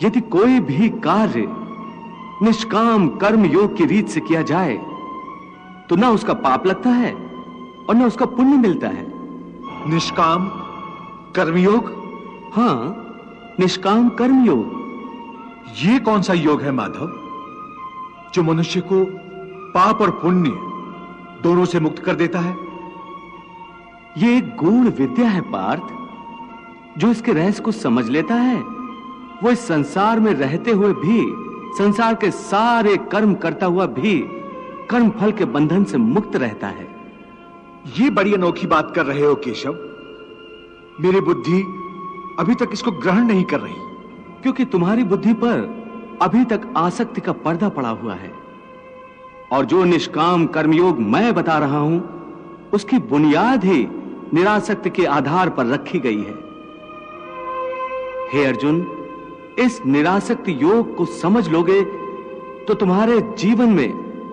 यदि कोई भी कार्य निष्काम कर्म योग की रीत से किया जाए तो ना उसका पाप लगता है और ना उसका पुण्य मिलता है। निष्काम कर्मयोग? हां, निष्काम कर्मयोग। ये कौन सा योग है माधव जो मनुष्य को पाप और पुण्य दोनों से मुक्त कर देता है? ये एक गूढ़ विद्या है पार्थ। जो इसके रहस्य को समझ लेता है वो इस संसार में रहते हुए भी, संसार के सारे कर्म करता हुआ भी कर्म फल के बंधन से मुक्त रहता है। ये बड़ी अनोखी बात कर रहे हो केशव। मेरी बुद्धि अभी तक इसको ग्रहण नहीं कर रही। क्योंकि तुम्हारी बुद्धि पर अभी तक आसक्ति का पर्दा पड़ा हुआ है। और जो निष्काम कर्मयोग मैं बता रहा हूं उसकी बुनियाद ही निरासक्ति के आधार पर रखी गई है। हे अर्जुन, इस निरासक्ति योग को समझ लोगे तो तुम्हारे जीवन में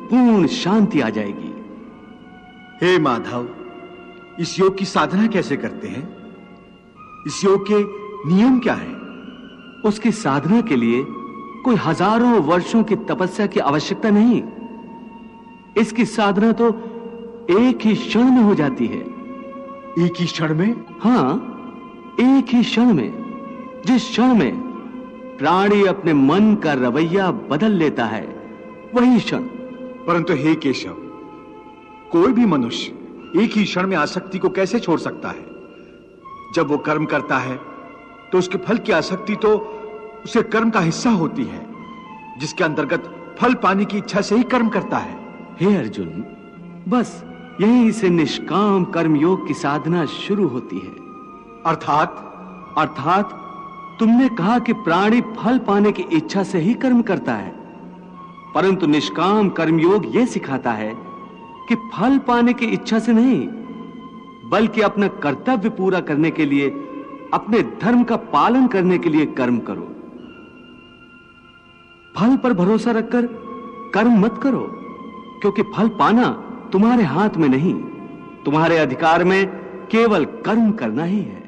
पूर्ण शांति आ जाएगी। हे माधव, इस योग की साधना कैसे करते हैं? इस योग के नियम क्या है? उसकी साधना के लिए कोई हजारों वर्षों की तपस्या की आवश्यकता नहीं। इसकी साधना तो एक ही क्षण में हो जाती है। एक ही क्षण में? हां, एक ही क्षण में। जिस क्षण में प्राणी अपने मन का रवैया बदल लेता है वही क्षण। परंतु हे केशव, कोई भी मनुष्य एक ही क्षण में आसक्ति को कैसे छोड़ सकता है? जब वो कर्म करता है तो उसके फल की आसक्ति तो उसे कर्म का हिस्सा होती है, जिसके अंतर्गत फल पाने की इच्छा से ही कर्म करता है। हे अर्जुन, बस यहीं से निष्काम कर्मयोग की साधना शुरू होती है। अर्थात तुमने कहा कि प्राणी फल पाने की इच्छा से ही कर्म करता है, परंतु निष्काम कर्मयोग यह सिखाता है कि फल पाने की इच्छा से नहीं, बल्कि अपना कर्तव्य पूरा करने के लिए, अपने धर्म का पालन करने के लिए कर्म करो। फल पर भरोसा रखकर कर्म मत करो, क्योंकि फल पाना तुम्हारे हाथ में नहीं, तुम्हारे अधिकार में केवल कर्म करना ही है।